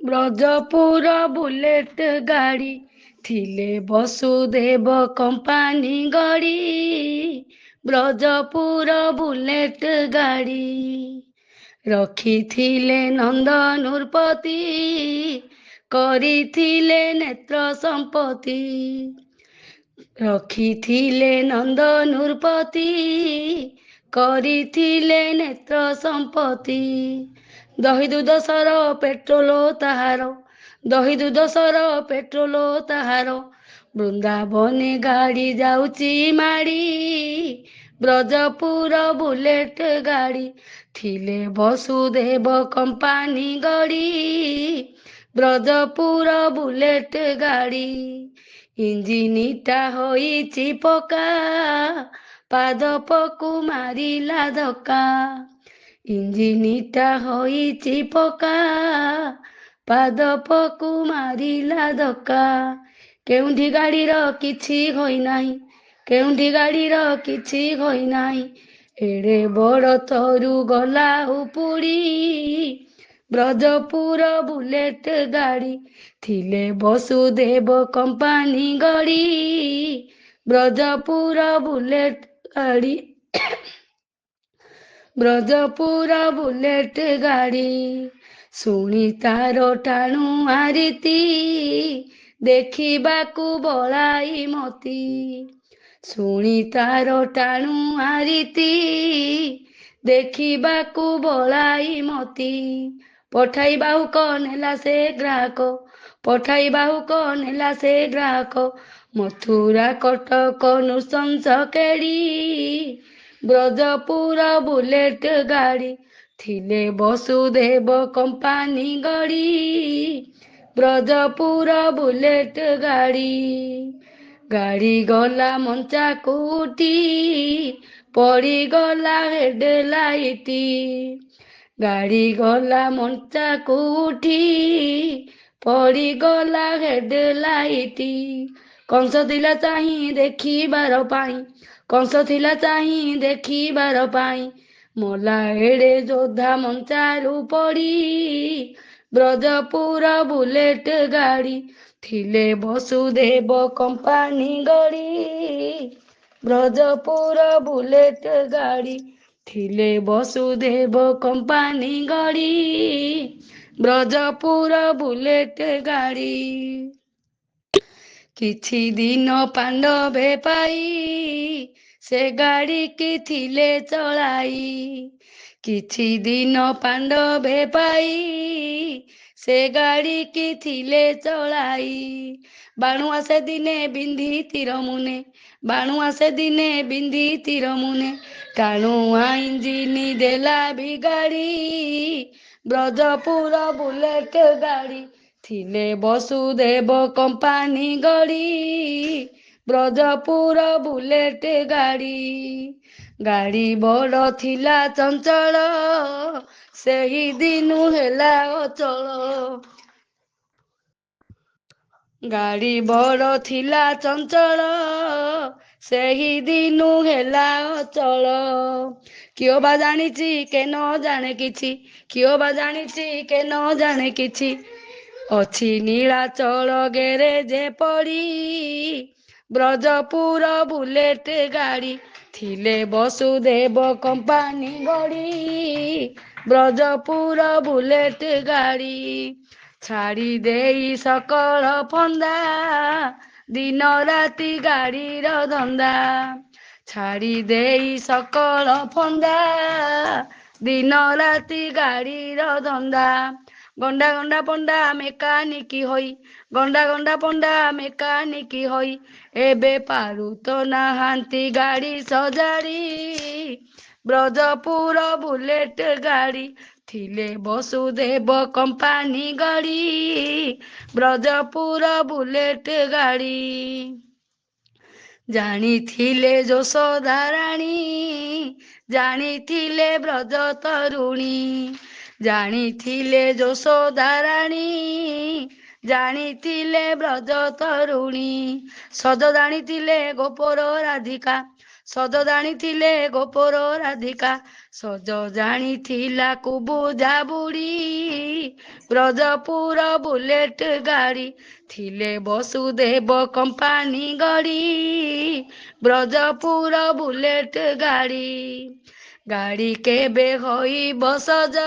Brajpur bullet ଗାଡ଼ି ଥିଲେ Basudev company ଗଡ଼ି। ବ୍ରଜପୁର ବୁଲେଟ ଗାଡ଼ି ରଖିଥିଲେ ନନ୍ଦ ନୃପତି, କରିଥିଲେ ନେତ୍ର ସମ୍ପତ୍ତି। ରଖିଥିଲେ ନନ୍ଦ ନୃପତି, କରିଥିଲେ ନେତ୍ର ସମ୍ପତ୍ତି। ଦହି ଦୁଧ ସର ପେଟ୍ରୋଲ ତାହାର, ଦହି ଦୁଧ ସର ପେଟ୍ରୋଲ ତାହାର। ବୃନ୍ଦାବନେ ଗାଡ଼ି ଯାଉଛି ମାଡ଼ି। ବ୍ରଜପୁର ବୁଲେଟ ଗାଡ଼ି ଥିଲେ ବସୁଦେବ କମ୍ପାନୀ ଗଡ଼ି। ବ୍ରଜପୁର ବୁଲେଟ ଗାଡ଼ି ଇଞ୍ଜିନିଟା ହୋଇଛି ପକା, ପାଦପକୁ ମାରିଲା ଧକ୍କା। ଇଞ୍ଜିନିଟା ହୋଇଛି ପକା, ପାଦପକୁ ମାରିଲା ଧକ୍କା। କେଉଁଠି ଗାଡ଼ିର କିଛି ହୋଇନାହିଁ, କେଉଁଠି ଗାଡ଼ିର କିଛି ହୋଇନାହିଁ। ଏଡ଼େ ବଡ଼ ତରୁ ଗଲା ଉପୁଡ଼ି। ବ୍ରଜପୁର ବୁଲେଟ ଗାଡ଼ି ଥିଲେ ବସୁଦେବ କମ୍ପାନୀ ଗଡ଼ି। ବ୍ରଜପୁର ବୁଲେଟ ଗାଡ଼ି ବ୍ରଜପୁର ବୁଲେଟ ଗାଡ଼ି ଶୁଣି ତାର ଟାଣୁଆ ରୀତି, ଦେଖିବାକୁ ବଳାଇ ମତି। ଶୁଣି ତାର ଟାଣୁଆ ରୀତି, ଦେଖିବାକୁ ବଳାଇ ମତି। ପଠାଇ ବାହୁକ ନେଲା ସେ ଗ୍ରାହକ, ପଠାଇ ବାହୁକ ନେଲା ସେ ଗ୍ରାହକ। ମଥୁରା କଟକ ନୃଶଂସ କେଡ଼ି। ବ୍ରଜପୁର ବୁଲେଟ ଗାଡ଼ି ଥିଲେ ବସୁଦେବ କମ୍ପାନୀ ଗଡ଼ି। ବ୍ରଜପୁର ବୁଲେଟ ଗାଡ଼ି ଗାଡ଼ି ଗଲା ମଞ୍ଚାକୁ ଉଠି, ପଡ଼ିଗଲା ହେଡଲାଇଟ। ଗାଡ଼ି ଗଲା ମଞ୍ଚାକୁ ଉଠି, ପଡ଼ିଗଲା ହେଡଲାଇଟ। କଂସ ଥିଲା ଚାହିଁ ଦେଖିବାର ପାଇଁ, କଂସ ଥିଲା ଚାହିଁ ଦେଖିବାର ପାଇଁ। ମଲା ଏଡ଼େ ଯୋଦ୍ଧା ମଞ୍ଚାରୁ ପଡ଼ି। ବ୍ରଜପୁର ବୁଲେଟ ଗାଡ଼ି ଥିଲେ ବସୁଦେବ କମ୍ପାନୀ ଗଡ଼ି। ବ୍ରଜପୁର ବୁଲେଟ ଗାଡ଼ି ଥିଲେ ବସୁଦେବ କମ୍ପାନୀ ଗଡ଼ି। ବ୍ରଜପୁର ବୁଲେଟ ଗାଡ଼ି କିଛି ଦିନ ପାଣ୍ଡବେ ପାଇ, ସେ ଗାଡ଼ିକି ଥିଲେ ଚଳାଇ। କିଛି ଦିନ ପାଣ୍ଡବେ ପାଇ, ସେ ଗାଡ଼ିକି ଥିଲେ ଚଳାଇ। ବାଣୁଆ ସେଦିନେ ବିନ୍ଧି ତୀର ମୁନେ, ବାଣୁଆ ସେଦିନେ ବିନ୍ଧି ତୀର ମୁନେ। ଟାଣୁଆ ଇଞ୍ଜିନି ଦେଲା ବିଗାଡ଼ି। ବ୍ରଜପୁର ବୁଲେଟ ଗାଡ଼ି ଥିଲେ ବସୁଦେବ କମ୍ପାନୀ ଗଡ଼ି। ବ୍ରଜପୁର ବୁଲେଟ ଗାଡ଼ି ଗାଡ଼ି ବଡ଼ ଥିଲା ଚଞ୍ଚଳ, ସେହି ଦିନୁ ହେଲା ଅଚଳ। ଗାଡ଼ି ବଡ଼ ଥିଲା ଚଞ୍ଚଳ, ସେହି ଦିନୁ ହେଲା ଅଚଳ। କିଏ ବା ଜାଣିଛି କେ ନ ଜାଣେ କିଛି, କିଏ ବା ଜାଣିଛି କେ ନ ଜାଣେ କିଛି। ଅଛି ନୀଳାଚଳ ଗେରେଜେ ପଡ଼ି। ବ୍ରଜପୁର ବୁଲେଟ ଗାଡ଼ି ଥିଲେ ବସୁଦେବ କମ୍ପାନୀ ଗଡ଼ି। ବ୍ରଜପୁର ବୁଲେଟ ଗାଡ଼ି ଛାଡ଼ି ଦେଇ ସକଳ ଫନ୍ଦା, ଦିନ ରାତି ଗାଡ଼ିର ଧନ୍ଦା। ଛାଡ଼ି ଦେଇ ସକଳ ଫନ୍ଦା, ଦିନ ରାତି ଗାଡ଼ିର ଧନ୍ଦା। ଗଣ୍ଡା ଗଣ୍ଡା ପଣ୍ଡା ମେକାନିକି ହୋଇ, ଗଣ୍ଡା ଗଣ୍ଡା ପଣ୍ଡା ମେକାନିକି ହୋଇ। ଏବେ ପାରୁତ ନାହାନ୍ତି ଗାଡ଼ି ସଜାଡ଼ି। ବ୍ରଜପୁର ବୁଲେଟ ଗାଡ଼ି ଥିଲେ ବସୁଦେବ କମ୍ପାନୀ ଗଡ଼ି। ବ୍ରଜପୁର ବୁଲେଟ ଗାଡ଼ି ଜାଣିଥିଲେ ଯଶୋଦା ରାଣୀ, ଜାଣିଥିଲେ ବ୍ରଜ ତରୁଣୀ। ଜାଣିଥିଲେ ଯଶୋଦା ରାଣୀ, ଜାଣିଥିଲେ ବ୍ରଜ ତରୁଣୀ। ସଜ ଜାଣିଥିଲେ ଗୋପର ରାଧିକା, ସଜ ଜାଣିଥିଲେ ଗୋପର ରାଧିକା, ସଜ ଜାଣିଥିଲା କୁବୁଝା ବୁଢ଼ୀ। ବ୍ରଜପୁର ବୁଲେଟ ଗାଡ଼ି, ଥିଲେ ବସୁଦେବ କମ୍ପାନୀ ଗଡ଼ି। ବ୍ରଜପୁର ବୁଲେଟ ଗାଡ଼ି, ଗାଡ଼ି କେବେ ହୋଇବ ସଜ,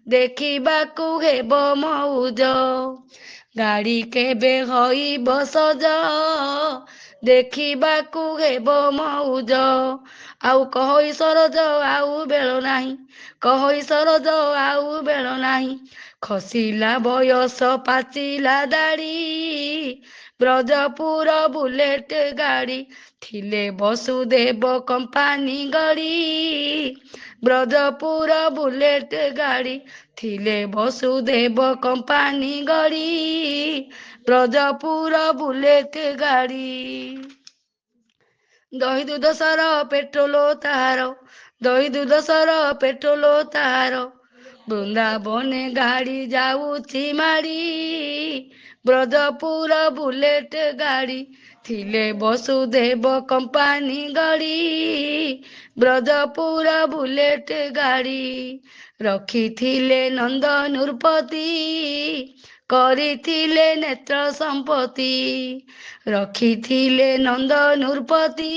ଦେଖିବାକୁ ହେବ ମଉଜ। ଗାଡ଼ି କେବେ ହୋଇବ ସଜ, ଦେଖିବାକୁ ହେବ ମଉଜ। ଆଉ କହଇ ସରୋଜ ଆଉ ବେଳ ନାହିଁ, କହଇ ସରୋଜ ଆଉ ବେଳ ନାହିଁ। ଖସିଲା ବୟସ ପାଚିଲା ଦାଢ଼ି, ବ୍ରଜପୁର ବୁଲେଟ ଗାଡ଼ି, ଥିଲେ ବସୁଦେବ କମ୍ପାନୀ ଗଡ଼ି। ବ୍ରଜପୁର ବୁଲେଟ ଗାଡ଼ି, ଥିଲେ ବସୁଦେବ କମ୍ପାନୀ ଗଡ଼ି। ବ୍ରଜପୁର ବୁଲେଟ ଗାଡ଼ି। ଦହି ଦୁଧ ସର ପେଟ୍ରୋଲ ତାହାର, ଦହି ଦୁଧ ସର ପେଟ୍ରୋଲ ତାହାର। ବୃନ୍ଦାବନେ ଗାଡ଼ି ଯାଉଛି ମାଡ଼ି, ବ୍ରଜପୁର ବୁଲେଟ ଗାଡ଼ି, ଥିଲେ ବସୁଦେବ କମ୍ପାନୀ ଗଡ଼ି। ବ୍ରଜପୁର ବୁଲେଟ ଗାଡ଼ି, ରଖିଥିଲେ ନନ୍ଦ ନୃପତି, କରିଥିଲେ ନେତ୍ର ସମ୍ପତ୍ତି। ରଖିଥିଲେ ନନ୍ଦ ନୃପତି,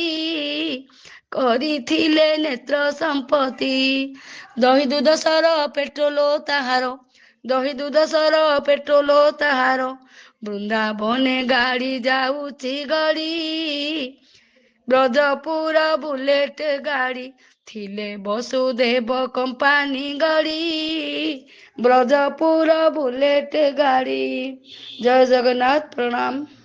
କରିଥିଲେ ନେତ୍ର ସମ୍ପତ୍ତି। ଦହି ଦୁଧ ସର ପେଟ୍ରୋଲ ତାହାର, ଦହି ଦୁଧ ସର ପେଟ୍ରୋଲ ତାହାର। ବୃନ୍ଦାବନେ ଗାଡ଼ି ଯାଉଛି ଗଡ଼ି, ବ୍ରଜପୁର ବୁଲେଟ ଗାଡ଼ି, ଥିଲେ ବସୁଦେବ କମ୍ପାନୀ ଗଡ଼ି। ବ୍ରଜପୁର ବୁଲେଟ ଗାଡ଼ି। ଜୟ ଜଗନ୍ନାଥ, ପ୍ରଣାମ।